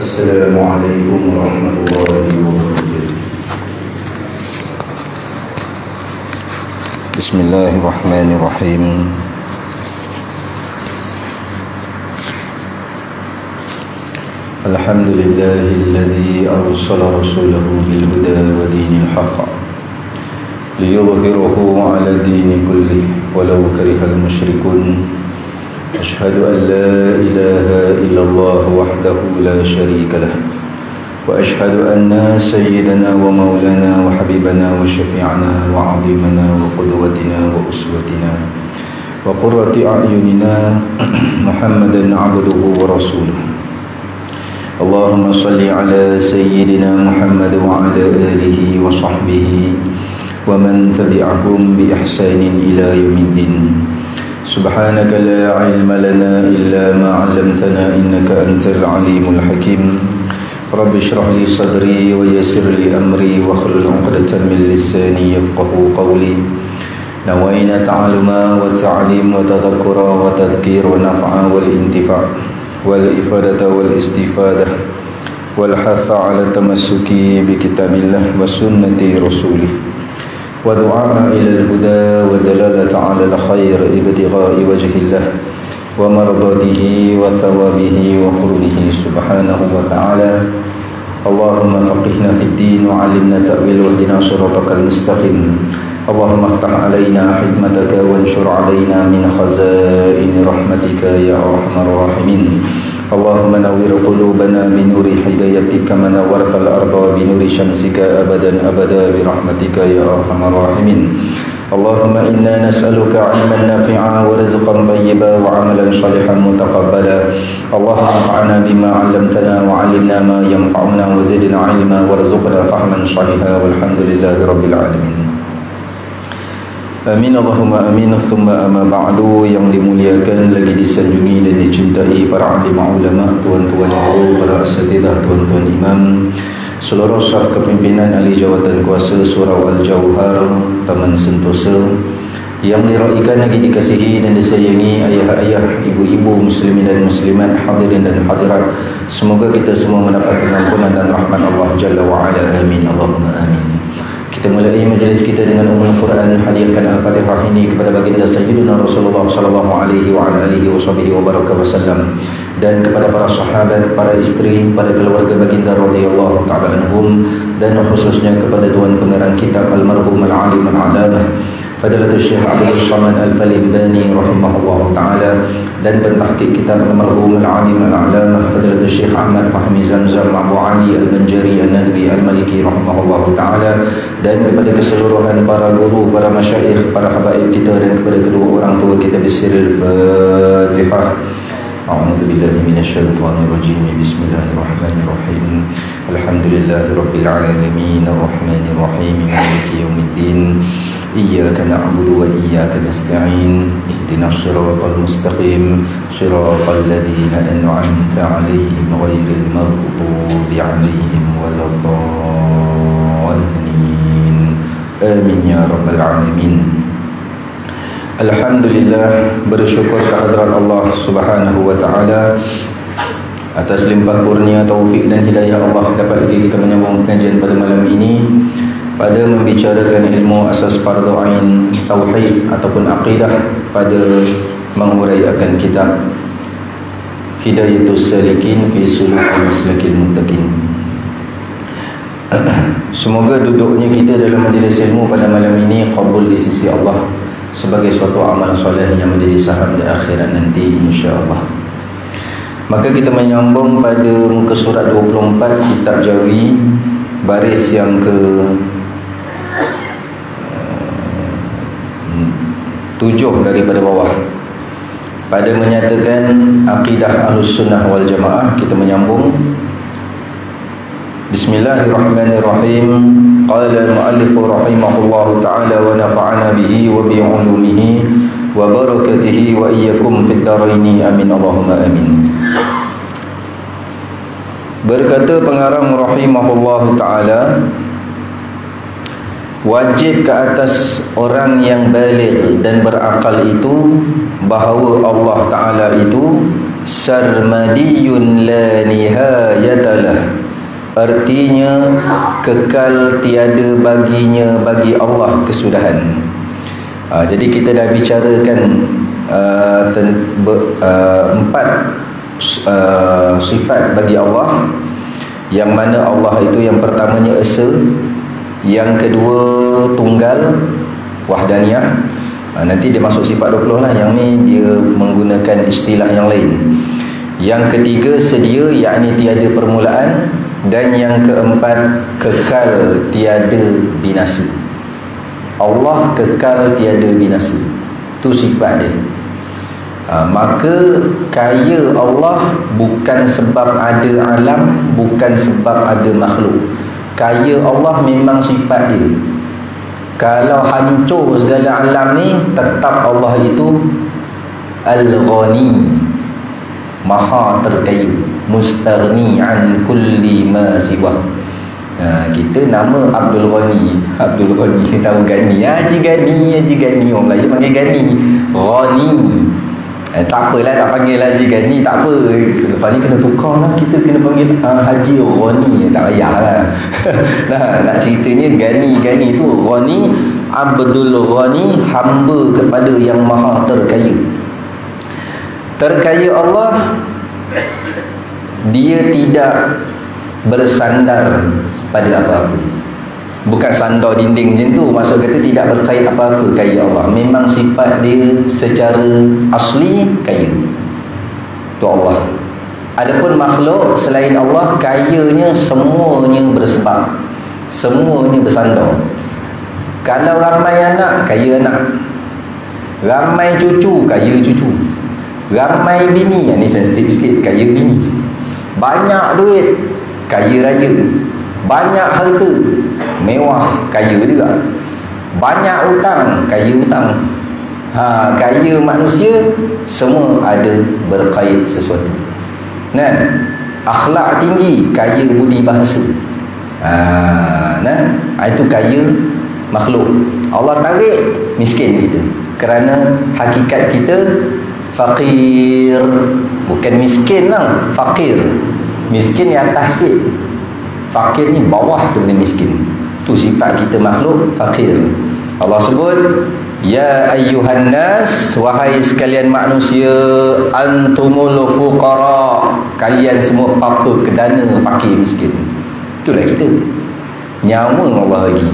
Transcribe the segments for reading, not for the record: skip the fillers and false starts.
السلام عليكم ورحمة الله وبركاته. بسم الله الرحمن الرحيم. الحمد لله الذي أرسل رسوله بالهدى ودين الحق ليظهره على الدين كله ولو كره المشركون. أشهد أن لا إله إلا الله وحده لا شريك له، وأشهد أن سيدنا ومولانا وحبيبنا وشفيعنا وعظيمنا وقدوتنا وأسوتنا وقرة أعيننا محمدا عبده ورسوله. اللهم صل على سيدنا محمد وعلى آله وصحبه ومن تبعهم بإحسان إلى يوم الدين. سبحانك لا علم لنا إلا ما علمتنا إنك أنت العليم الحكيم. رب اشرح لي صدري ويسر لي أمري واحلل عقدة من لساني يفقهوا قولي. نوينا تعلما وتعليم وتذكرا وتذكير ونفعا والانتفاع والإفادة والاستفادة والحث على التمسك بكتاب الله وسنة رسوله ودعاء إلى الهدى ودلالة على الخير ابتغاء وجه الله ومرضاته وثوابه وقربه سبحانه وتعالى. اللهم فقهنا في الدين وعلمنا تأويل واهدنا صراطك المستقيم. اللهم افتح علينا حكمتك وانشر علينا من خزائن رحمتك يا أرحم الراحمين. اللهم نور قلوبنا بنور هدايتك كما نورت الأرض بنور شمسك أبدا أبدا برحمتك يا أرحم الراحمين. اللهم إنا نسألك علما نافعا ورزقا طيبا وعملا صالحا متقبلا. اللهم انفعنا بما علمتنا وعلمنا ما ينفعنا وزدنا علما وارزقنا فهما صالحا والحمد لله رب العالمين. Amin Allahumma amin. Thumma amma ba'du. Yang dimuliakan lagi disanjungi dan dicintai para alim ulama, tuan-tuan guru, para asatidzah, tuan-tuan imam, seluruh staf kepimpinan ahli jawatan kuasa Surau Al-Jauhar Taman Sentosa yang diraikan lagi dikasihi dan disayangi ayah-ayah, ibu-ibu muslimin dan muslimat, hadirin dan hadirat. Semoga kita semua mendapat pengampunan dan rahmat Allah Jalla wa Ala. Amin Allahumma amin. Kita mulai majlis kita dengan Ummul Quran. Hadiahkan Al-Fatihah ini kepada baginda Sayyidina Rasulullah sallallahu alaihi wa alihi wasallam dan kepada para sahabat, para isteri, para keluarga baginda radhiyallahu taala anhum, dan khususnya kepada tuan pengarang kitab almarhum al-alim al-alamah Fadilatul Syekh Abdul Samad Al-Falimbani rahimahullah ta'ala, dan pentahqiq kitab almarhum al-alim al-alamah Fadilatul Syekh Ahmad Fahmi Zamzam Abu Ali Al-Banjari Al-Nadwi Al-Maliki rahimahullah ta'ala, dan kepada keseluruhan para guru, para masyayikh, para habaib kita, dan kepada kedua orang tua kita bisiril Fatihah. A'udzu billahi minasyaitonir rajim. Bismillahirrahmanirrahim. Alhamdulillahirabbil alamin arrahmanir rahim maliki yaumiddin. Iyyaka na'budu wa iyyaka nasta'in. Ihdinas siratal mustaqim, siratal ladzina an'amta 'alaihim ghairil maghdubi 'alaihim waladdallin. Amin ya rabbal alamin. Alhamdulillah, bersyukur kehadrat Allah Subhanahu wa taala atas limpah kurnia, taufik dan hidayah Allah dapat lagi kita menyambung pengajian pada malam ini pada membicarakan ilmu asas fardu ain tauhid ataupun akidah pada menguraikan kitab Hidayatus Salikin fi Sulukil Maslakil Muttaqin. Semoga duduknya kita dalam majlis ilmu pada malam ini qabul di sisi Allah sebagai suatu amal soleh yang menjadi saham di akhirat nanti insya-Allah. Maka kita menyambung pada muka surat 24 kitab Jawi, baris yang ke 7 daripada bawah, pada menyatakan akidah Ahlus Sunnah wal Jamaah. Kita menyambung. Bismillahirrahmanirrahim. Qala al-muallif rahimahullahu ta'ala wa nafa'ana bihi wa bi 'ulumihi wa barakatihi wa iyyakum fid dharaini amin Allahumma amin. Berkata pengarang rahimahullahu ta'ala, wajib ke atas orang yang baligh dan berakal itu bahawa Allah Ta'ala itu sarmadiyun la nihayata artinya kekal tiada baginya bagi Allah kesudahan. Jadi kita dah bicarakan empat sifat bagi Allah, yang mana Allah itu yang pertamanya esa, yang kedua tunggal, wahdaniyah. Nanti dia masuk sifat 20 lah, yang ni dia menggunakan istilah yang lain. Yang ketiga sedia, yakni tiada permulaan. Dan yang keempat kekal tiada binasa. Allah kekal tiada binasa, tu sifat dia. Maka kaya Allah bukan sebab ada alam, bukan sebab ada makhluk. Kaya Allah memang sifat dia. Kalau hancur segala alam ni, tetap Allah itu Al-Ghani, Maha terkaya, Mustaghni an kulli ma siwah. Kita nama Abdul Ghani, Abdul Ghani, tahu Gani, Haji Gani, orang Melayu panggil Gani, Ghani. Tak apalah, tak panggil Haji Gani, tak apa. Lepas ni kena tukar lah, kita kena panggil Haji Ghani, tak payahlah. Nak ceritanya Gani tu Ghani, Abdul Ghani, hamba kepada yang maha terkaya. Terkaya Allah, dia tidak bersandar pada apa-apa. Bukan sandar dinding macam tu. Maksud kata tidak berkait apa-apa kaya Allah. Memang sifat dia secara asli kaya. Tu Allah. Adapun makhluk selain Allah, kayanya semuanya bersebab, semuanya bersandar. Kalau ramai anak, kaya anak. Ramai cucu, kaya cucu. Ramai bini, ni sensitif sikit, kaya bini. Banyak duit, kaya raya. Banyak harta, mewah, kaya juga. Banyak hutang, kaya hutang. Kaya manusia, semua ada berkait sesuatu. Akhlak tinggi, kaya budi bahasa. Itu kaya makhluk. Allah tarik, miskin kita. Kerana hakikat kita fakir. Bukan miskin lah, fakir. Miskin ni atas sikit, fakir ni bawah tu miskin. Tu sifat kita makhluk fakir. Allah sebut, ya ayyuhan nas, wahai sekalian manusia, antumul fuqara, kalian semua papa kedana, fakir miskin. Itulah kita. Nyawa Allah bagi,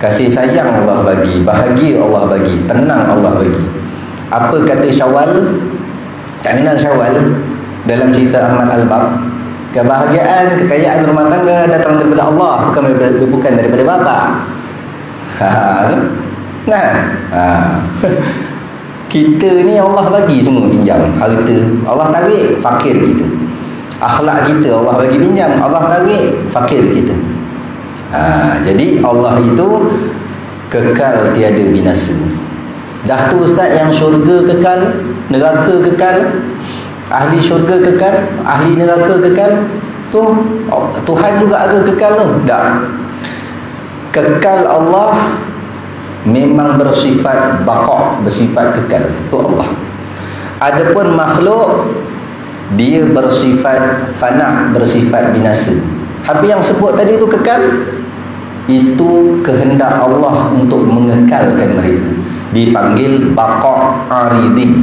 kasih sayang Allah bagi, bahagia Allah bagi, tenang Allah bagi. Apa kata Syawal? Tak kenal Syawal dalam cerita Ahmad Al-Bab. Kebahagiaan, kekayaan rumah tangga datang daripada Allah, bukan daripada bapa. Kita ni Allah bagi semua, pinjam harta, Allah tarik, fakir kita. Akhlak kita Allah bagi pinjam, Allah tarik, fakir kita. Jadi Allah itu kekal tiada binasa. Dah tu Ustaz, yang syurga kekal, neraka kekal, ahli syurga kekal, ahli neraka kekal. Tu Tuhan juga ada kekal tu? Tak. Kekal Allah memang bersifat baqa', bersifat kekal. Tu Allah. Adapun makhluk, dia bersifat fana', bersifat binasa. Habis yang sebut tadi tu kekal, itu kehendak Allah untuk mengekalkan mereka. Dipanggil baqa' aridi.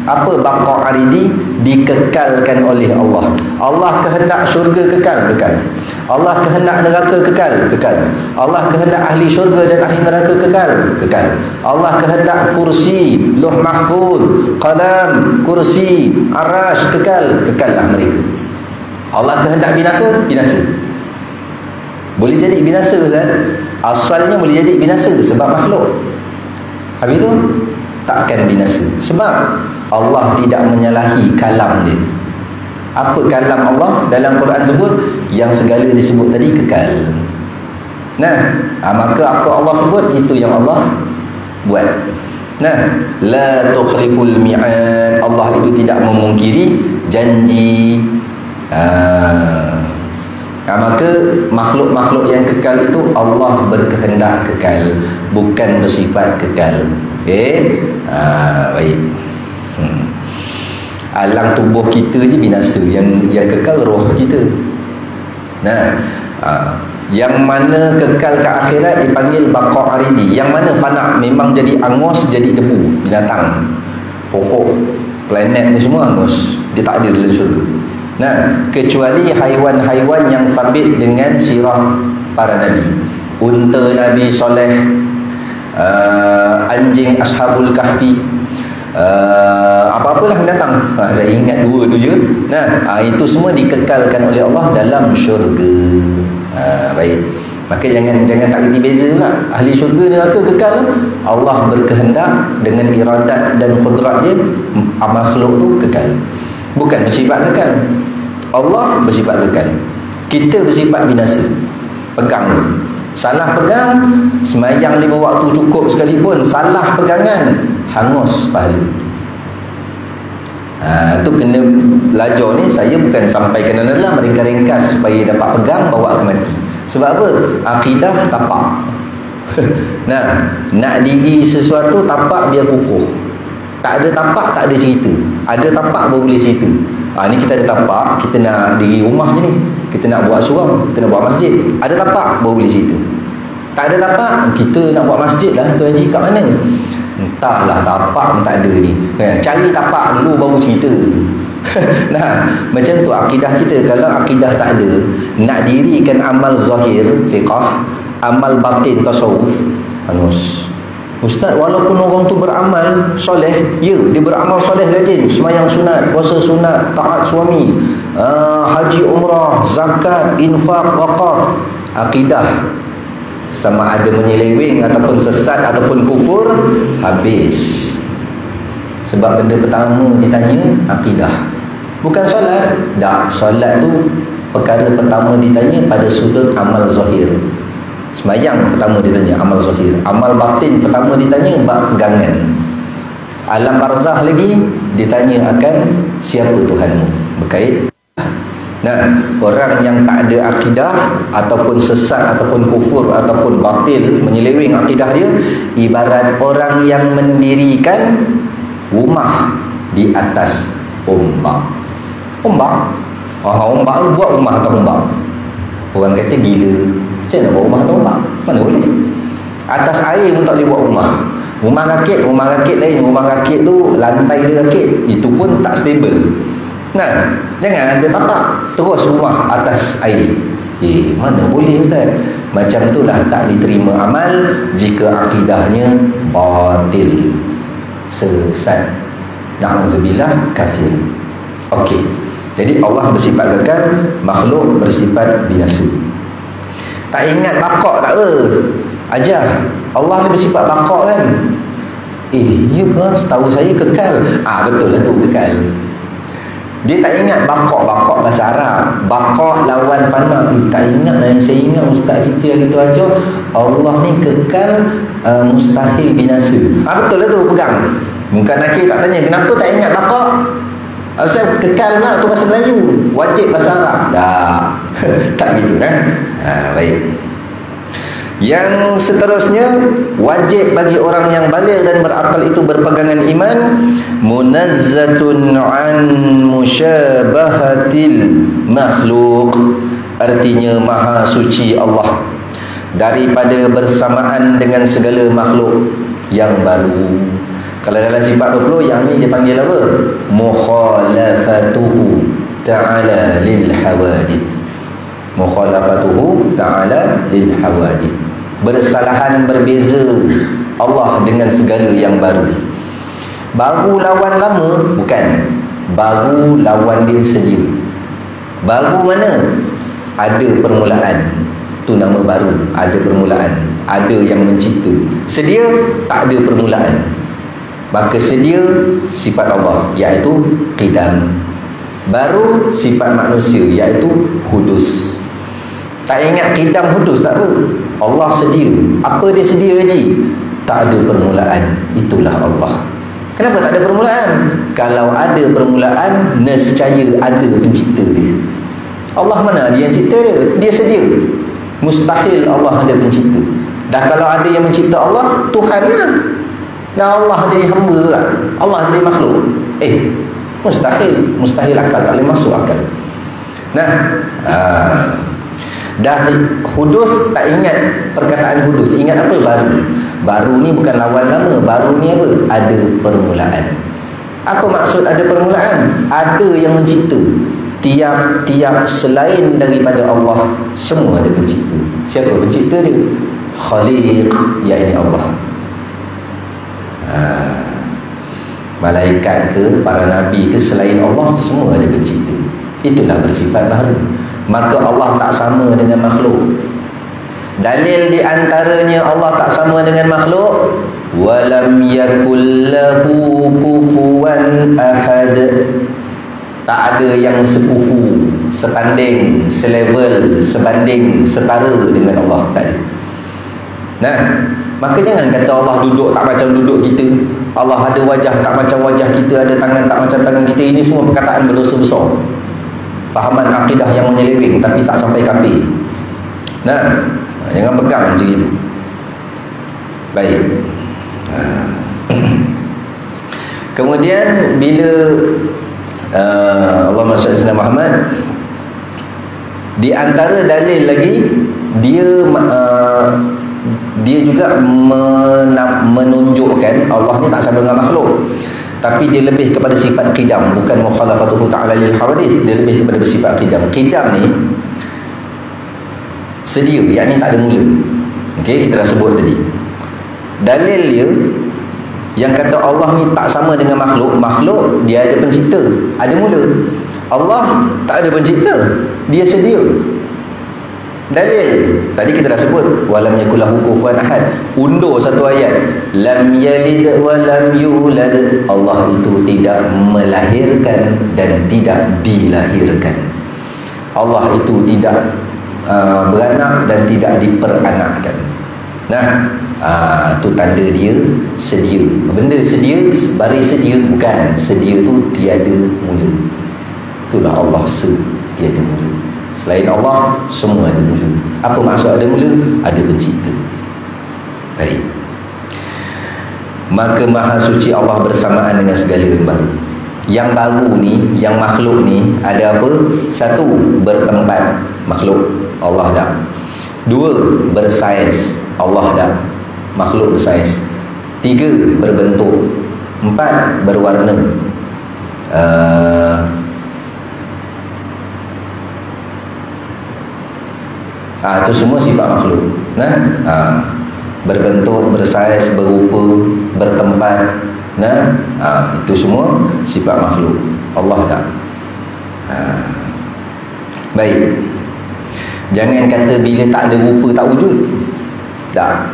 Apa baqa' aridi? Dikekalkan oleh Allah. Allah kehendak syurga kekal, kekal. Allah kehendak neraka kekal, kekal. Allah kehendak ahli syurga dan ahli neraka kekal, kekal. Allah kehendak kursi, Lauh Mahfuz, qalam, kursi, arash, kekal, kekallah mereka. Allah kehendak binasa, binasa. Boleh jadi binasa, Ustaz. Asalnya boleh jadi binasa sebab makhluk. Habis tu takkan binasa sebab Allah tidak menyalahi kalam dia. Apa kalam Allah? Dalam Quran sebut yang segala disebut tadi kekal. Maka apa Allah sebut, itu yang Allah buat. La tukhliful mi'ad, Allah itu tidak memungkiri janji. Maka makhluk-makhluk yang kekal itu Allah berkehendak kekal, bukan bersifat kekal. Baik. Alam tubuh kita je binasa, yang kekal roh kita. Nah, yang mana kekal ke akhirat dipanggil baqa aridi. Yang mana fana, memang jadi angus, jadi debu, binatang, pokok, planet ni semua angus, dia tak ada dalam syurga. Nah, kecuali haiwan-haiwan yang sabit dengan sirah para nabi. Unta Nabi Soleh, anjing Ashabul Kahfi, apa-apalah binatang. Saya ingat dua tu je. Nah, itu semua dikekalkan oleh Allah dalam syurga. Baik. Maka jangan tak reti beza lah. Ahli syurga neraka kekal. Allah berkehendak dengan iradat dan kudrat dia, makhluk tu kekal. Bukan bersifat kekal. Allah bersifat kekal. Kita bersifat binasa. Pegang. Salah pegang, semayang 5 waktu cukup sekalipun, salah pegangan, hangus pahala. Tu kena belajar ni. Saya bukan sampai kena dalam ringkas-ringkas supaya dapat pegang, bawa ke mati. Sebab apa? Akidah tapak. Nah, nak diri sesuatu tapak biar kukuh. Tak ada tapak, tak ada cerita. Ada tapak baru boleh cerita. Ni kita ada tapak, kita nak diri rumah je ni, kita nak buat surau, kita nak buat masjid. Ada tapak baru boleh cerita. Tak ada tapak, kita nak buat masjid lah, Tuan Haji kat mana? Entahlah, tapak pun tak ada ni. Cari tapak dulu baru cerita. Nah, macam tu akidah kita. Kalau akidah tak ada, nak dirikan amal zahir fiqah, amal batin tasawuf, hangus. Ustaz, walaupun orang tu beramal soleh, ya, dia beramal soleh rajin, semayang sunat, puasa sunat, taat suami, haji umrah, zakat, infak, waqaf, akidah sama ada menyeleweng ataupun sesat ataupun kufur, habis. Sebab benda pertama ditanya akidah, bukan solat. Dah, solat tu perkara pertama ditanya pada sudut amal zahir. Semayang pertama ditanya amal zahir, amal batin pertama ditanya bab pegangan. Alam barzah lagi ditanya akan siapa Tuhanmu, berkait. Nah, orang yang tak ada akidah ataupun sesat ataupun kufur ataupun batil, menyeleweng akidah dia, ibarat orang yang mendirikan rumah di atas ombak. Ombak buat rumah atas ombak. Orang kata gila. Macam mana buat rumah atas ombak? Mana boleh? Atas air pun tak boleh buat rumah. Rumah rakit lain. Rumah rakit tu lantai dia rakit, itu pun tak stable. Nah, jangan ada tapak terus rumah atas air. Mana boleh Ustaz? Macam itulah tak diterima amal jika akidahnya batil, sesat, na'udzubillah, kafir. Okey. Jadi Allah bersifat kekal, makhluk bersifat binasa. Tak ingat baqa tak apa? Ajar. Allah ni bersifat baqa kan? Ya ke? Setahu saya kekal. Betul lah tu, kekal. Dia tak ingat baqa bahasa Arab. Baqa lawan fana. Tak ingat lah. Yang saya ingat Ustaz kita yang itu aja, Allah ni kekal, mustahil binasa. Betul lah tu, pegang. Bukan nakir tak tanya kenapa tak ingat baqa. Saya kekal lah tu bahasa Melayu, wajib bahasa Arab. Dah. Tak gitu kan? Baik. Yang seterusnya, wajib bagi orang yang baligh dan berakal itu berpegangan iman, munazzatun an musyabahatil makhluk. Artinya maha suci Allah daripada bersamaan dengan segala makhluk yang baru. Kalau dalam sifat 20, yang ni dipanggil apa? Mukhalafatuhu ta'ala lil hawadith. Mukhalafatuhu ta'ala lil hawadith. Bersalahan, berbeza Allah dengan segala yang baru. Baru lawan lama? Bukan. Baru lawan dia sedia. Baru mana? Ada permulaan. Tu nama baru. Ada permulaan. Ada yang mencipta. Sedia? Tak ada permulaan. Maka sedia sifat Allah, iaitu qidam. Baru sifat manusia, iaitu hudus. Tak ingat qidam hudus, tak apa. Allah sedia. Apa dia sedia Haji? Tak ada permulaan. Itulah Allah. Kenapa tak ada permulaan? Kalau ada permulaan, nescaya ada pencipta dia. Allah mana dia yang cipta dia? Dia sedia. Mustahil Allah ada pencipta. Dan kalau ada yang mencipta Allah, Tuhan lah. Dan Allah jadi hamba lah. Allah jadi makhluk. Mustahil akal, tak boleh masuk akal. Nah, Dah hudus, tak ingat perkataan hudus, ingat apa? Baru. Baru ni bukan lawan lama. Baru ni apa? Ada permulaan. Apa maksud ada permulaan? Ada yang mencipta. Tiap-tiap selain daripada Allah, semua ada pencipta. Siapa pencipta dia? Khaliq, iaitu Allah. Malaikat ke, para nabi ke, selain Allah, semua ada pencipta. Itulah bersifat baru. Maka Allah tak sama dengan makhluk. Dalil di antaranya Allah tak sama dengan makhluk, walam yakul lahu kufuwan ahad. Tak ada yang sekufu, setanding, selevel, sebanding, setara dengan Allah. Tak ada. Nah, maka jangan kata Allah duduk tak macam duduk kita, Allah ada wajah tak macam wajah kita, ada tangan tak macam tangan kita. Ini semua perkataan berdosa besar, fahaman akidah yang menyeleweng tapi tak sampai kafir. Nah, jangan pegang macam itu. Baik. Kemudian bila Allahumma shalli ala Muhammad, di antara dalil lagi, dia juga menunjukkan Allah ni tak sama dengan makhluk, tapi dia lebih kepada sifat qidam, bukan mukhalafatuhu ta'ala lil hawadith. Dia lebih kepada bersifat qidam. Qidam ni sedia, yakni tak ada mula. Okey, kita dah sebut tadi. Dalil dia yang kata Allah ni tak sama dengan makhluk. Makhluk dia ada pencipta, ada mula. Allah tak ada pencipta, dia sedia. Dalil tadi kita dah sebut, walam yakul lahu kufuwan ahad. Undur satu ayat, lam yalid wa lam yulad. Allah itu tidak melahirkan dan tidak dilahirkan. Allah itu tidak beranak dan tidak diperanakkan. Nah, tu tanda dia sedia. Benda sedia, baris sedia, bukan sedia tu tiada mula. Itulah Allah tiada mula. Selain Allah, semua ada mula. Apa maksud ada mula? Ada pencipta. Baik. Maka maha suci Allah bersamaan dengan segala yang baru. Yang baru ni, yang makhluk ni, ada apa? Satu, bertempat, makhluk, Allah dah. Dua, bersaiz, Allah dah, makhluk bersaiz. Tiga, berbentuk. Empat, berwarna. Itu semua sifat makhluk. Berbentuk, bersaiz, berupa, bertempat. Itu semua sifat makhluk. Allah tak. Baik. Jangan kata bila tak ada rupa tak wujud. Tak.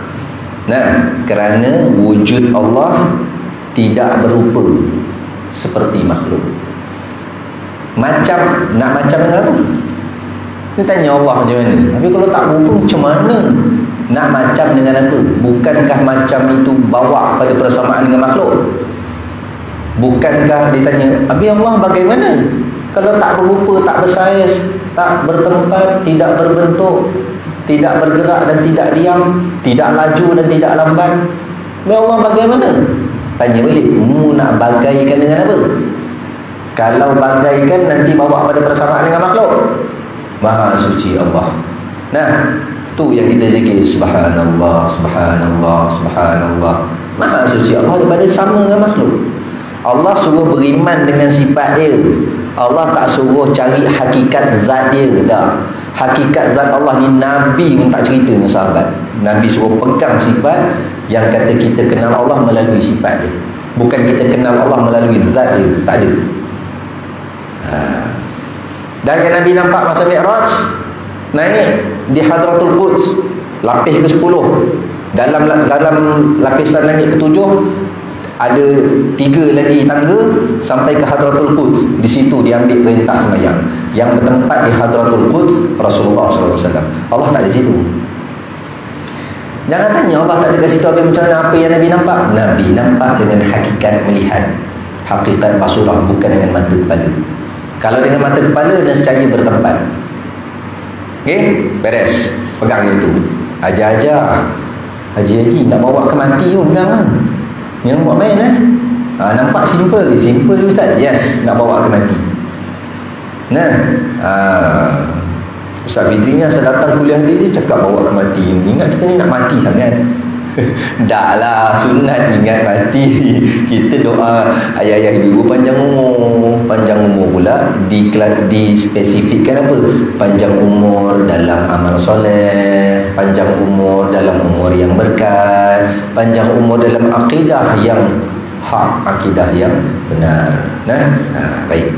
Kerana wujud Allah tidak berupa seperti makhluk. Nak macam dengan apa? Dia tanya Allah macam mana. Tapi kalau tak berupa macam mana nak macam dengan apa? Bukankah macam itu bawa pada persamaan dengan makhluk? Bukankah dia tanya, Abi Allah bagaimana kalau tak berupa, tak bersaiz, tak bertempat, tidak berbentuk, tidak bergerak dan tidak diam, tidak laju dan tidak lambat? Abi Allah bagaimana? Tanya balik, nak bagaikan dengan apa? Kalau bagaikan nanti bawa pada persamaan dengan makhluk. Maha suci Allah. Tu yang kita zikir, subhanallah, subhanallah, subhanallah. Maha suci Allah daripada sama dengan makhluk. Allah suruh beriman dengan sifat dia. Allah tak suruh cari hakikat zat dia. Dah. Hakikat zat Allah ni Nabi pun tak cerita dengan sahabat. Nabi suruh pegang sifat. Yang kata kita kenal Allah melalui sifat dia, bukan kita kenal Allah melalui zat dia. Tak ada. Dan yang Nabi nampak masa Mi'raj, naik di Hadratul Quds, lapis ke-10. Dalam lapisan langit ke-7 ada 3 lagi tangga sampai ke Hadratul Quds. Di situ diambil perintah sembahyang. Yang bertempat di Hadratul Quds Rasulullah SAW. Allah tak ada situ. Jangan tanya Allah tak ada kat situ macam mana, apa yang Nabi nampak? Nabi nampak dengan hakikat melihat, hakikat basurah, bukan dengan mata kepala. Kalau dengan mata kepala dan secara bertempat. Beres. Pegang itu. Ajar-ajar. Haji-haji nak bawa ke mati pun pegang. Yang buat main nampak simple. Simple Ustaz. Yes, nak bawa ke mati. Ustaz Fitri ni asal datang kuliah dia cakap bawa ke mati. Ingat kita ni nak mati sangat. Dah lah, sunat ingat mati. Kita doa ayah-ayah ibu panjang umur. Panjang umur pula dispesifikkan apa? Panjang umur dalam amal soleh, panjang umur dalam umur yang berkat, panjang umur dalam akidah yang hak, akidah yang benar. Baik.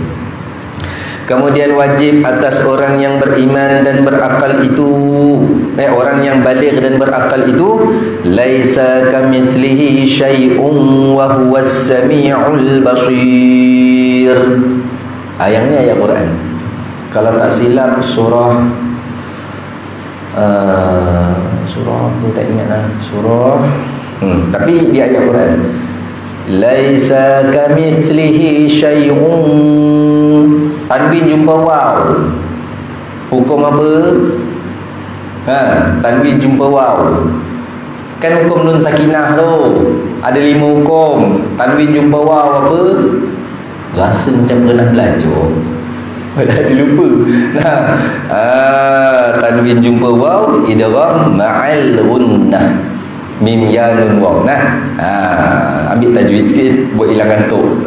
Kemudian wajib atas orang yang beriman dan berakal itu, orang yang baligh dan berakal itu, laisa kamitslihi syai'un wa huwas samiul basir. Yang ni ayat Quran. Kalau tak silap surah apa tak ingat lah. Tapi di ayat Quran, laisa kamitslihi syai'un. Tanwin jumpa waw. Hukum apa? Tanwin jumpa waw. Kan hukum nun sakinah tu ada 5 hukum. Tanwin jumpa waw apa? Rasa macam pernah belajar. Dah lupa. Tanwin jumpa waw idgham ma'al gunnah. Mim ya nun waw. Ambil tajwid sikit buat hilang kantuk.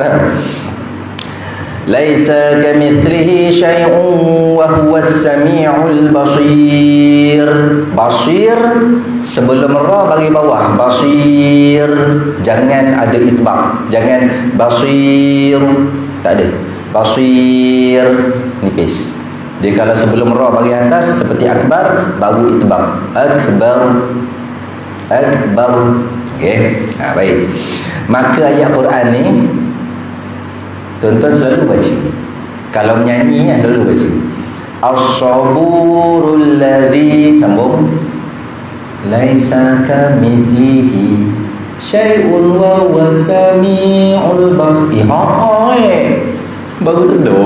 Laisa kamitslihi syai'un wa huwas samiul basir. Basir sebelum ra bagi bawah. Basir, jangan ada itbaq. Jangan basir, tak ada. Basir nipis. Dia kalau sebelum ra bagi atas seperti akbar, baru itbaq. Akbar. Okey. Baik. Maka ayat Quran ni tuan-tuan selalu baca. Kalau menyanyi selalu baca. As-saburul ladzi, sambung, laisa kamitslihi syai'un wa huwas samiul basir. Baru sedar.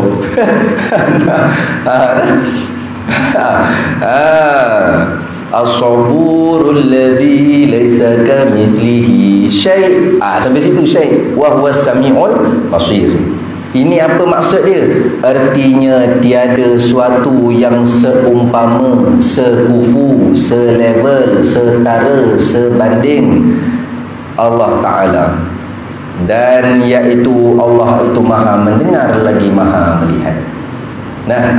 As-saburul ladzi laisa kamitslihi syai'. Sampai situ syai' wa huwas samiul basir. Ini apa maksud dia? Artinya tiada suatu yang seumpama, sekufu, selevel, setara, sebanding Allah Ta'ala. Dan iaitu Allah itu maha mendengar lagi maha melihat.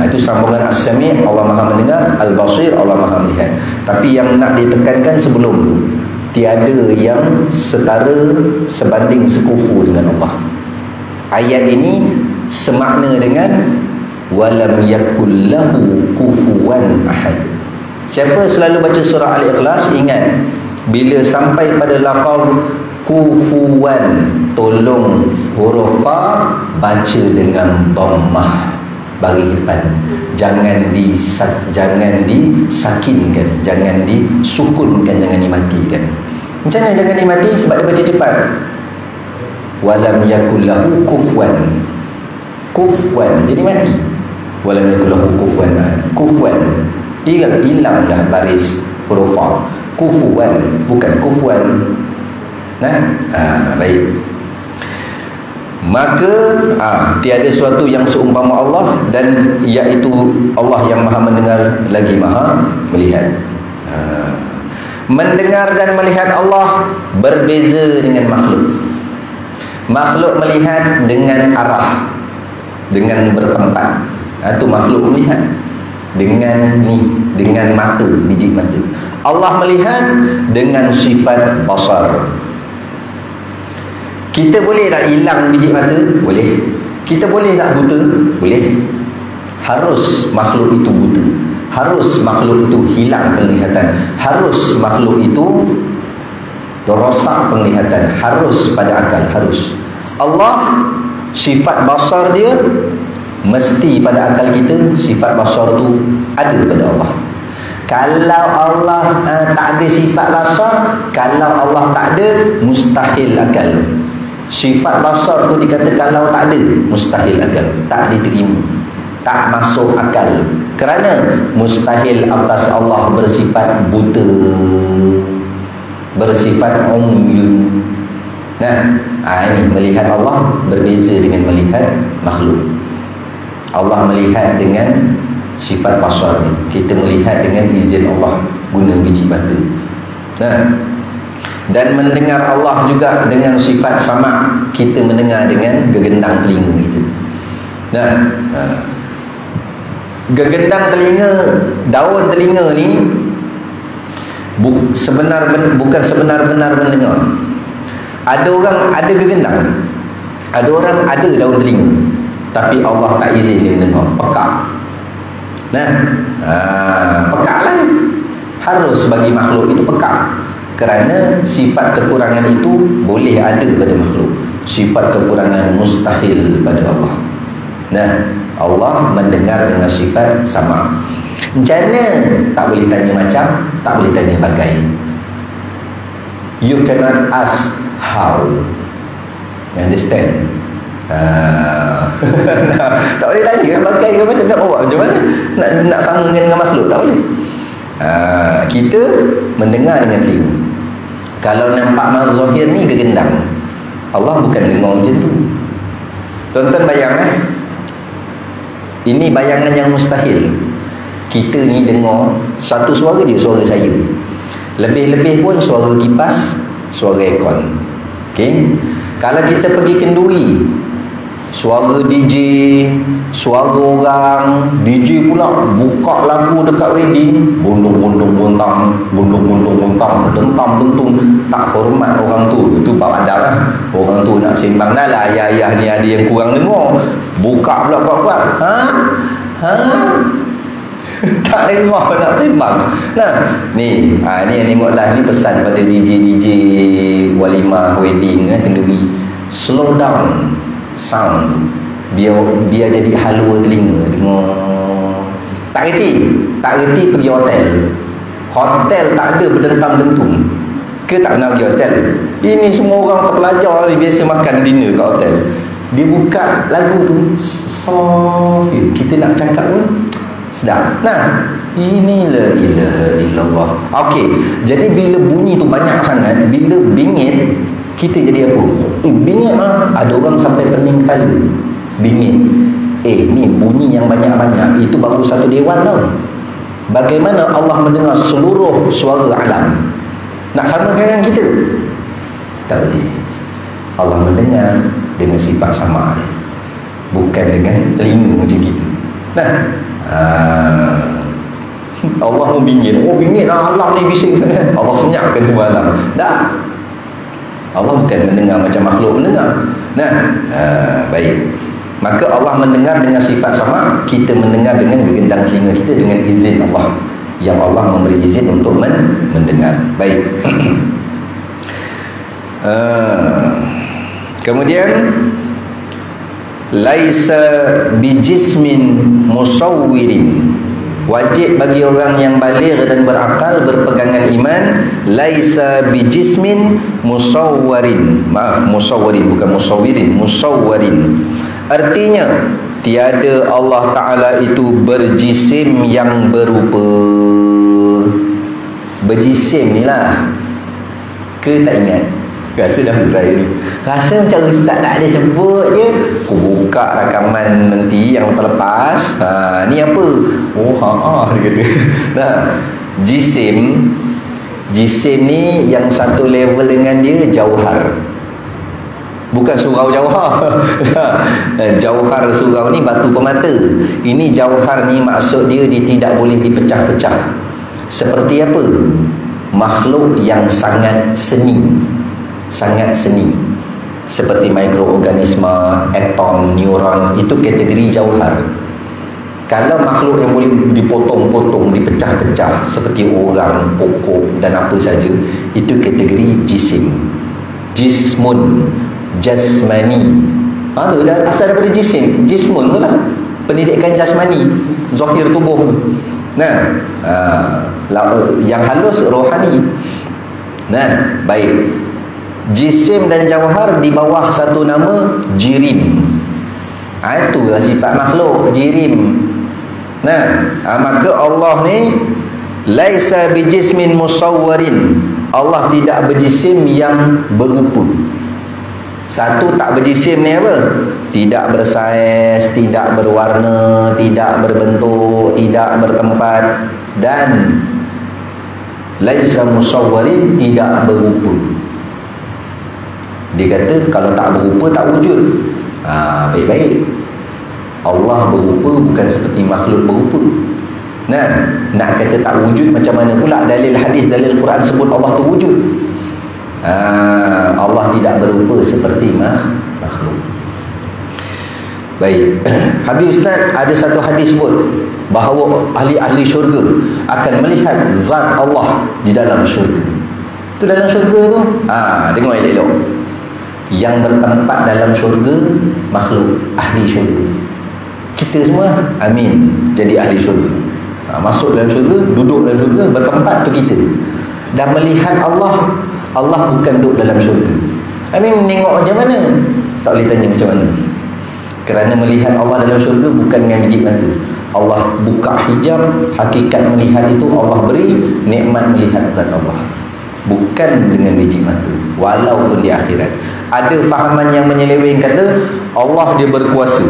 Itu sambungan As-Sami', Allah maha mendengar, Al-Basir, Allah maha melihat. Tapi yang nak ditekankan sebelum tu, tiada yang setara, sebanding, sekufu dengan Allah. Ayat ini semakna dengan walam yakul lahu kufuwan ahad. Siapa selalu baca surah Al-Ikhlas, ingat bila sampai pada lafaz kufuwan, tolong huruf fa baca dengan dhammah bagi depan. Jangan disakinkan, jangan disukunkan, jangan dimatikan. Macam mana jangan dimati? Sebab dia baca cepat. Walam yakul lahu kufuwan. Kufuwan jadi mati. Walam yakul lahu kufuwan. Kufuwan hilanglah baris huruf fa. Kufuwan bukan kufuwan. Baik. Maka tiada suatu yang seumpama Allah, dan iaitu Allah yang maha mendengar lagi maha melihat. Mendengar dan melihat Allah berbeza dengan makhluk. Makhluk melihat dengan arah, dengan bertempat. Itu makhluk melihat dengan mata, biji mata. Allah melihat dengan sifat basar. Kita boleh tak hilang biji mata? Boleh. Kita boleh tak buta? Boleh. Harus makhluk itu buta. Harus makhluk itu hilang penglihatan. Harus makhluk itu rosak penglihatan. Harus pada akal. Harus. Allah, sifat basar dia mesti pada akal kita. Sifat basar tu ada pada Allah. Kalau Allah tak ada sifat basar, kalau Allah tak ada, mustahil akal. Sifat basar tu dikata kalau tak ada, mustahil akal, tak diterima, tak masuk akal. Kerana mustahil atas Allah bersifat buta, bersifat umyun. Ini melihat Allah berbeza dengan melihat makhluk. Allah melihat dengan sifat basar ni. Kita melihat dengan izin Allah guna biji mata. Dan mendengar Allah juga dengan sifat sama. Kita mendengar dengan gegendang telinga kita. Gegendang telinga, daun telinga ni bukan sebenar-benar mendengar. Ada orang ada gegendang, ada orang ada daun telinga, tapi Allah tak izin dia dengar, pekak. Pekak lah. Harus bagi makhluk itu pekak, kerana sifat kekurangan itu boleh ada pada makhluk. Sifat kekurangan mustahil pada Allah. Allah mendengar dengan sifat sama. Macam mana? Tak boleh tanya macam, tak boleh tanya bagai. You cannot ask how. You understand? Tak boleh tanya bagai ke macam nak bawa macam mana? Nak samakan dengan makhluk, tak boleh. Kita mendengar dengan telinga. Kalau nampak mazahir ni gegendang, Allah bukan dengar macam tu. Tuan-tuan bayang ini bayangan yang mustahil. Kita ni dengar satu suara je, suara saya. Lebih-lebih pun suara kipas, suara aircon. Okey. Kalau kita pergi kenduri, suara DJ, suara orang, DJ pula buka lagu dekat wedding, bundung-bundung buntang, dentam-dentung, tak hormat orang tu. Itu bab adab lah. Orang tu nak sembang dah lah, ayah-ayah ni ada yang kurang dengar, buka pula kuat-kuat. Tak dengar nak sembang. Ni yang tengoklah, ni pesan pada DJ walimah wedding kenduri. Slow down sound, biar jadi halua telinga dengar. Tak reti pergi hotel tak ada berdentam-dentum ke? Tak pernah pergi hotel. Ini semua orang terpelajar biasa makan dinner kat hotel, dia buka lagu tu soft, kita nak cakap pun sedap. Inilah ilaha illallah. Okey, jadi bila bunyi tu banyak sangat, bila bingit, kita jadi apa? Bingit ada orang sampai pening kepala. Bingit. Ni bunyi yang banyak-banyak, itu baru satu dewan tau. Bagaimana Allah mendengar seluruh suara alam? Nak samakan dengan kita? Tak boleh. Allah mendengar dengan sifat sama, bukan dengan telinga macam kita. Allah mau bingit. Bingit alam ni bising sangat. Allah senyapkan semua alam. Allah bukan mendengar macam makhluk mendengar. Baik. Maka Allah mendengar dengan sifat sama, kita mendengar dengan gegendang telinga kita dengan izin Allah, yang Allah memberi izin untuk mendengar. Baik. Kemudian laisa bijismin musawwirin, wajib bagi orang yang baligh dan berakal berpegangan iman. Laisa bijismin musawwarin, musawwirin bukan musawwirin, musawwarin. Artinya tiada Allah Ta'ala itu berjisim yang berupa. Berjisim ni lah, ke tak ingat? Rasa dah berai ni. Rasa macam ustaz tak ada sebut je. Aku buka rakaman nanti yang terlepas. Ni apa? Dia kata. Jisim ni yang satu level dengan dia jauhar. Bukan surau jauhar. Jauhar surau ni batu permata. Ini jauhar ni maksud dia tidak boleh dipecah-pecah. Seperti apa? Makhluk yang sangat seni. Seperti mikroorganisme, atom, neuron, itu kategori jauhar. Kalau makhluk yang boleh dipotong-potong, dipecah-pecah seperti orang, pokok dan apa saja, itu kategori jisim. Jismun, jasmani. Tu dah asal daripada jisim. Jismun tu lah, pendidikan jasmani, zahir tubuh. Yang halus rohani. Baik. Jisim dan jauhar di bawah satu nama jirim. Itulah sifat makhluk, jirim. Maka Allah ni laisa bijismin musawwarin, Allah tidak berjisim yang berupa. Satu tak berjisim ni apa? Tidak bersaiz, tidak berwarna, tidak berbentuk, tidak bertempat, dan laisa musawwarin, tidak berupa. Dia kata kalau tak berupa tak wujud. Baik-baik. Allah berupa bukan seperti makhluk berupa. Nak kata tak wujud macam mana pula dalil hadis, dalil Quran sebut Allah tu wujud. Allah tidak berupa seperti makhluk. Baik. Habis Ustaz, ada satu hadis sebut bahawa ahli-ahli syurga akan melihat zat Allah di dalam syurga. Tu dalam syurga tu, dengar elok-elok. Yang bertempat dalam syurga makhluk, ahli syurga. Kita semua amin jadi ahli syurga. Masuk dalam syurga, duduk dalam syurga, bertempat tu kita. Dan melihat Allah bukan duduk dalam syurga. Amin menengok macam mana? Tak boleh tanya macam mana. Kerana melihat Allah dalam syurga bukan dengan biji mata. Allah buka hijab, hakikat melihat itu Allah beri nikmat melihat zat Allah. Bukan dengan biji mata. Walaupun di akhirat ada fahaman yang menyeleweng kata Allah dia berkuasa.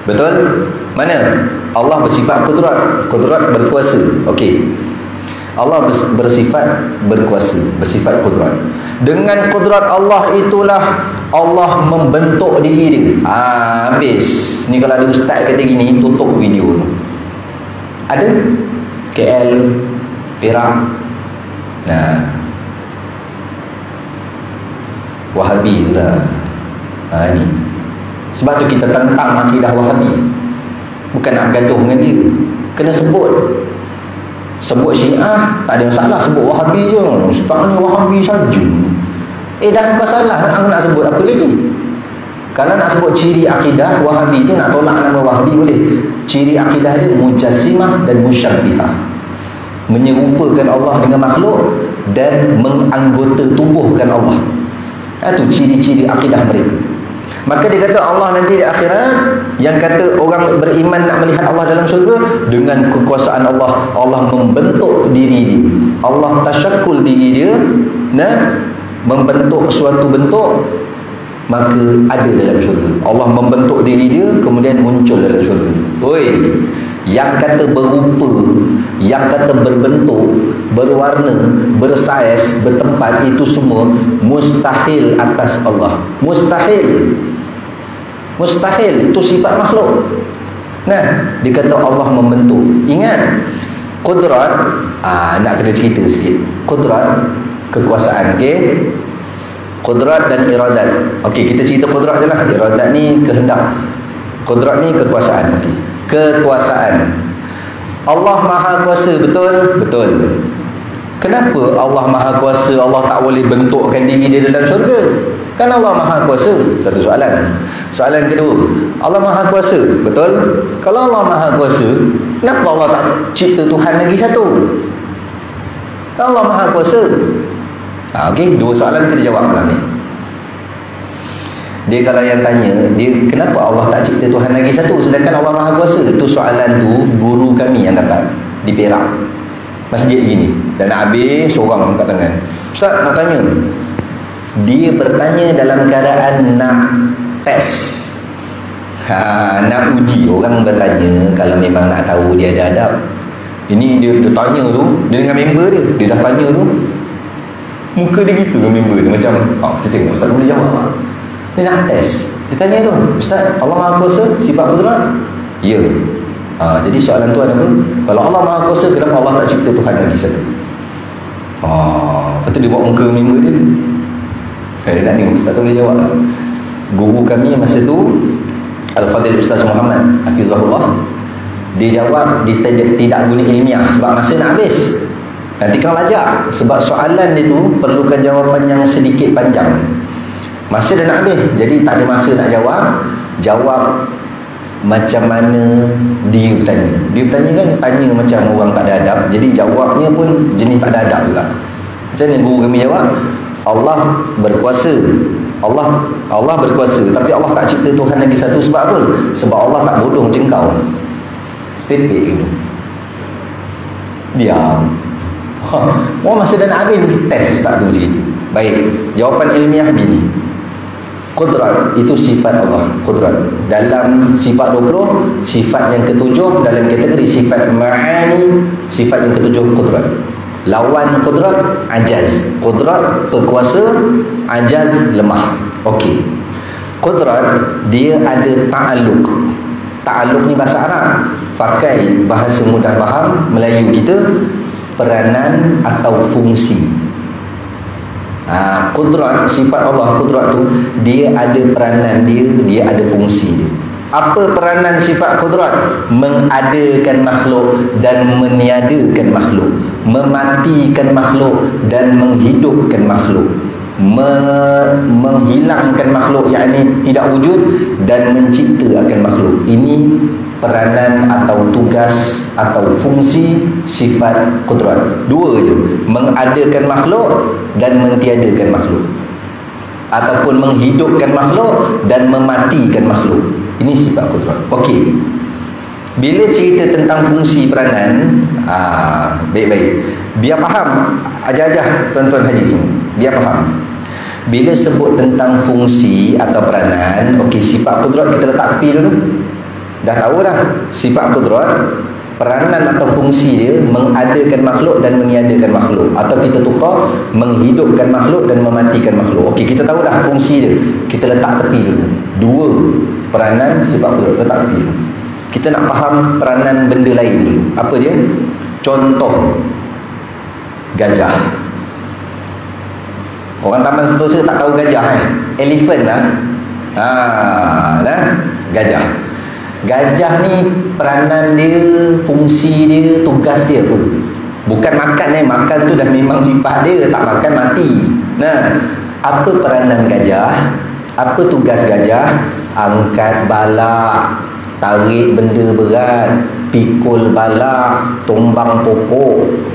Betul? Mana? Allah bersifat kudrat berkuasa. Okey. Allah bersifat berkuasa, bersifat kudrat. Dengan kudrat Allah itulah Allah membentuk diri dia. Habis. Ni kalau ada ustaz kata gini, tutup video tu. Ada? KL, Perak. Wahabi pula. Ni. Sebab tu kita tentang akidah Wahabi. Bukan nak gaduh dengan dia. Kena sebut Syiah tak ada masalah, sebut Wahabi je. Ustaz ni Wahabi saja. Dah bukan salah nak sebut apa lagi. Kalau nak sebut ciri akidah Wahabi tu, nak tolak nama Wahabi boleh. Ciri akidah dia mujassimah dan musyabbihah, menyerupakan Allah dengan makhluk dan menganggota tubuhkan Allah. Itu ciri-ciri akidah mereka. Maka dia kata Allah nanti di akhirat, yang kata orang beriman nak melihat Allah dalam syurga, dengan kekuasaan Allah, Allah membentuk diri dia. Allah tasyakkul diri dia, membentuk suatu bentuk, maka ada dalam syurga. Allah membentuk diri dia, kemudian muncul dalam syurga. Yang kata berupa, yang kata berbentuk, berwarna, bersaiz, bertempat, itu semua mustahil atas Allah. Mustahil, itu sifat makhluk. Dia kata Allah membentuk. Ingat, kudrat, nak kena cerita sikit. Kudrat, kekuasaan, okey? Kudrat dan iradat. Okey, kita cerita kudrat je lah. Iradat ni kehendak. Kudrat ni kekuasaan. Okey. Kekuasaan. Allah Maha Kuasa, betul? Betul. Kenapa Allah Maha Kuasa, Allah tak boleh bentukkan diri dia dalam syurga? Kan Allah Maha Kuasa. Satu soalan. Soalan kedua, Allah Maha Kuasa, betul? Kalau Allah Maha Kuasa, kenapa Allah tak cipta Tuhan lagi satu? Kalau Allah Maha Kuasa. Okey, dua soalan kita jawab malam ni. Dia kalau yang tanya, dia kenapa Allah tak cipta Tuhan lagi satu sedangkan Allah Maha Kuasa? Itu soalan tu guru kami yang dapat di Perak, masjid gini. Dan nak habis, seorang angkat tangan. Ustaz nak tanya. Dia bertanya dalam keadaan nak test, nak uji. Orang bertanya kalau memang nak tahu, dia ada adab. Ini dia tanya tu, dia dengan member dia dah tanya tu, muka dia gitu dengan member dia, macam kita tengok Ustaz boleh jawab. Dia nak test, dia tanya tu, Ustaz Allah Maha Kuasa sifat kudrat? Ya. Jadi soalan tu ada apa? Kalau Allah Maha Kuasa, kenapa Allah tak cipta Tuhan lagi satu? Lepas tu dia buat muka member dia. Dia nak tengok Ustaz tu boleh jawab. Guru kami masa tu, Al-Fadhil Ustaz Muhammad Hafizahullah, dia jawab, dia tidak guna ilmiah sebab masa nak habis. Nanti kau lajak, sebab soalan dia tu perlukan jawapan yang sedikit panjang. Masa dah nak habis, jadi tak ada masa nak jawab. Jawab macam mana dia bertanya. Dia bertanya kan, tanya macam orang tak ada adab. Jadi jawabnya pun jenis tak ada adab pula. Macam ni guru kami jawab, Allah berkuasa. Allah berkuasa, tapi Allah tak cipta Tuhan lagi satu. Sebab apa? Sebab Allah tak bodoh macam kau. Stupid gitu. Diam. Masa dah nak habis, test Ustaz tu macam itu. Baik, jawapan ilmiah begini. Qudrat itu sifat Allah, qudrat. Dalam sifat 20, sifat yang ketujuh dalam kategori sifat ma'ani, sifat yang ketujuh qudrat. Lawan qudrat, ajaz. Qudrat berkuasa, ajaz lemah. Okey. Qudrat dia ada ta'alluq. Ta'alluq ni bahasa Arab. Pakai bahasa mudah faham Melayu kita, peranan atau fungsi. Qudrat, sifat Allah qudrat tu dia ada peranan dia ada fungsi dia. Apa peranan sifat qudrat? Mengadakan makhluk dan meniadakan makhluk, mematikan makhluk dan menghidupkan makhluk, menghilangkan makhluk, yakni tidak wujud, dan menciptakan makhluk. Ini peranan atau tugas atau fungsi sifat qudrat. Dua je, mengadakan makhluk dan mentiadakan makhluk, ataupun menghidupkan makhluk dan mematikan makhluk. Ini sifat qudrat. Okey. Bila cerita tentang fungsi peranan, baik-baik, biar faham, ajar-ajar tuan-tuan haji semua, biar faham. Bila sebut tentang fungsi atau peranan, okey, sifat qudrat kita letak tepi dulu. Dah tahu dah sifat qudrat, peranan atau fungsi dia mengadakan makhluk dan meniadakan makhluk, atau kita tukar menghidupkan makhluk dan mematikan makhluk. Okey, kita tahu dah fungsi dia, kita letak tepi dulu. Dua peranan sifat qudrat letak tepi dulu. Kita nak faham peranan benda lain dulu. Apa dia? Contoh, gajah. Orang Taman Sentosa tak tahu gajah elephant lah. Gajah. Gajah ni peranan dia, fungsi dia, tugas dia apa? Bukan makan makan tu dah memang sifat dia, tak makan mati. Apa peranan gajah? Apa tugas gajah? Angkat balak, tarik benda berat, pikul balak, tumbang pokok.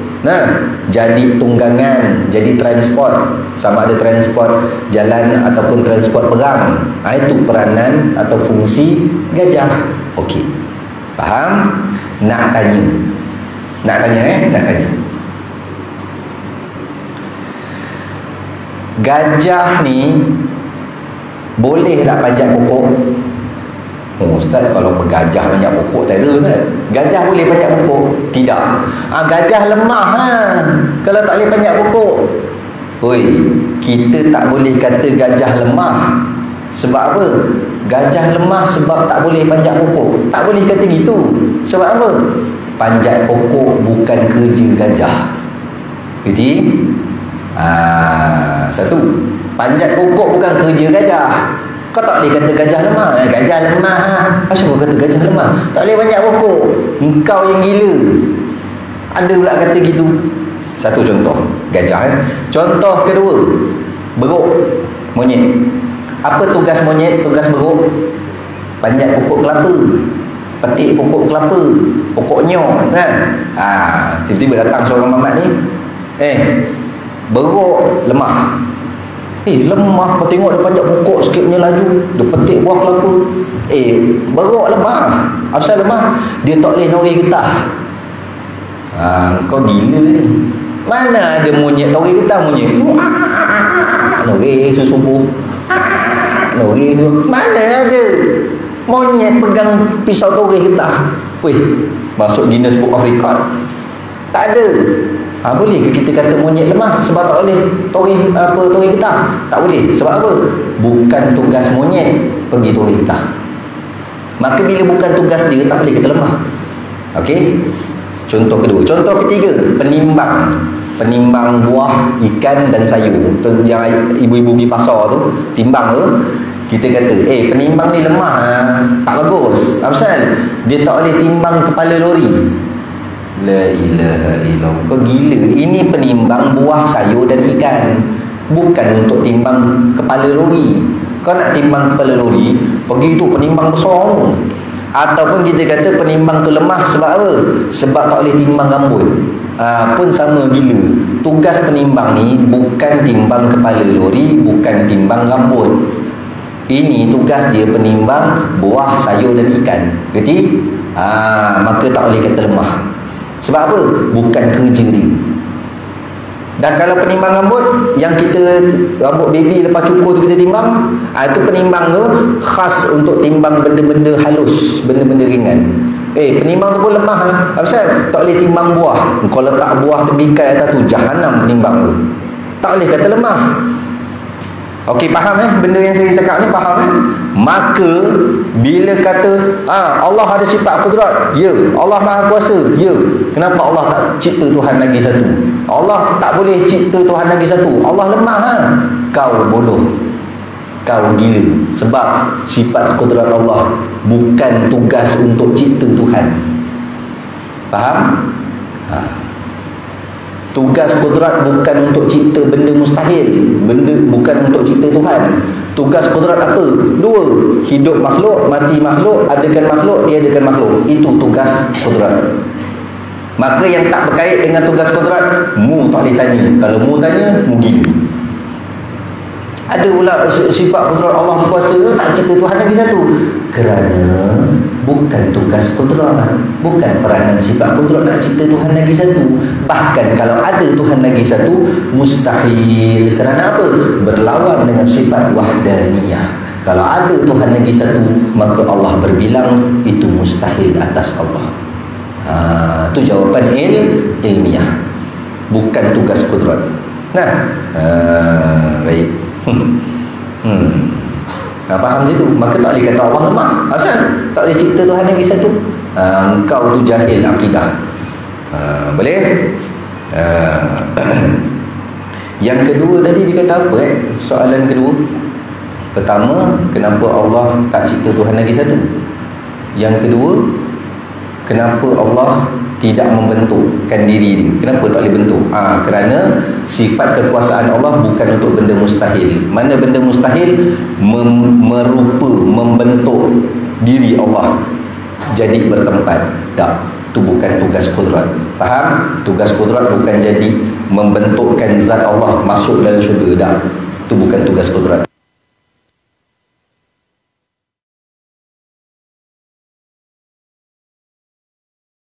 Jadi tunggangan, jadi transport, sama ada transport jalan ataupun transport perang. Itu peranan atau fungsi gajah. Okey, faham? Nak tanya. Gajah ni boleh tak panjat pokok? Ustaz, kalau bergajah panjat pokok tak ada, Ustaz. Gajah boleh panjat pokok? Tidak. Gajah lemah kalau tak boleh panjat pokok. Kita tak boleh kata gajah lemah. Sebab apa? Gajah lemah sebab tak boleh panjat pokok. Tak boleh kata gitu. Sebab apa? Panjat pokok bukan kerja gajah. Jadi satu, panjat pokok bukan kerja gajah. Kau tak boleh kata gajah lemah. Gajah lemah. Asal kau kata gajah lemah? Tak boleh panjat pokok. Engkau yang gila. Ada pula kata gitu. Satu contoh gajah. Contoh kedua, beruk, monyet. Apa tugas monyet? Tugas beruk, panjat pokok kelapa, petik pokok kelapa, pokok nyong tiba-tiba datang seorang mamat ni, beruk lemah. Lemah, kau tengok dia panjat pokok sikit punya laju, dia petik buah kelapa. Beruk lemah. Asal lemah? Dia tak boleh nori getah. Kau gila ni. Mana ada monyet nori getah? Monyet nori susubu, nori tu. Mana ada monyet pegang pisau nori getah? Masuk Guinness Book of Record? Tak ada. Boleh ke kita kata monyet lemah sebab tak boleh tori getah? Tak boleh. Sebab apa? Bukan tugas monyet pergi tori getah. Maka bila bukan tugas dia, tak boleh kita lemah. Okey. Contoh kedua. Contoh ketiga, penimbang buah, ikan dan sayur. Yang ibu-ibu di pasar tu timbang tu, kita kata penimbang ni lemah, tak bagus. Apasal? Dia tak boleh timbang kepala lori. La ilaha illallah. Kau gila. Ini penimbang buah, sayur dan ikan, bukan untuk timbang kepala lori. Kau nak timbang kepala lori, pergi tu penimbang besar tu. Ataupun kita kata penimbang tu lemah sebab apa? Sebab tak boleh timbang rambut. Pun sama gila. Tugas penimbang ni bukan timbang kepala lori, bukan timbang rambut. Ini tugas dia penimbang buah, sayur dan ikan. Berarti maka tak boleh kata lemah. Sebab apa? Bukan kerja dia. Dan kalau penimbang rambut yang kita rambut baby lepas cukur tu kita timbang, itu penimbang tu khas untuk timbang benda-benda halus, benda-benda ringan. Penimbang tu pun lemah. Apa tak boleh timbang buah. Kalau letak buah terbikai atas tu, jahanam penimbang tu. Tak boleh kata lemah. Okey, faham benda yang saya cakap ni, faham Maka bila kata Allah ada sifat kudrat, ya. Allah Maha Kuasa, ya. Kenapa Allah tak cipta Tuhan lagi satu? Allah tak boleh cipta Tuhan lagi satu. Allah lemah Kau bodoh, kau gila. Sebab sifat kudrat Allah bukan tugas untuk cipta Tuhan. Faham? Tugas kudrat bukan untuk cipta benda mustahil, benda bukan untuk cipta Tuhan. Tugas kudrat apa? Dua: hidup makhluk, mati makhluk, adakan makhluk, tiadakan makhluk. Itu tugas kudrat. Maka yang tak berkait dengan tugas kudrat, mu tak boleh tanya. Kalau mu tanya, mu gila. Ada pula sifat kudrat Allah kuasa tak cipta Tuhan lagi satu. Kerana bukan tugas kudrat, bukan peranan sifat kudrat nak cipta Tuhan lagi satu. Bahkan kalau ada Tuhan lagi satu, mustahil. Kerana apa? Berlawan dengan sifat wahdaniyah. Kalau ada Tuhan lagi satu, maka Allah berbilang itu mustahil atas Allah. Itu jawapan ilmiah, bukan tugas kudrat. Baik. Faham situ? Maka tak boleh kata Allah lemah. Asal tak boleh cipta Tuhan lagi satu. Engkau tu jahil akidah. Boleh? Yang kedua tadi dia kata apa soalan kedua. Pertama, kenapa Allah tak cipta Tuhan lagi satu? Yang kedua, kenapa Allah tidak membentukkan diri dia? Kenapa tak boleh bentuk? Kerana sifat kekuasaan Allah bukan untuk benda mustahil. Mana benda mustahil? Membentuk diri Allah jadi bertempat. Tak, itu bukan tugas kudrat. Faham? Tugas kudrat bukan jadi membentukkan zat Allah masuk dalam syurga. Tak, itu bukan tugas kudrat.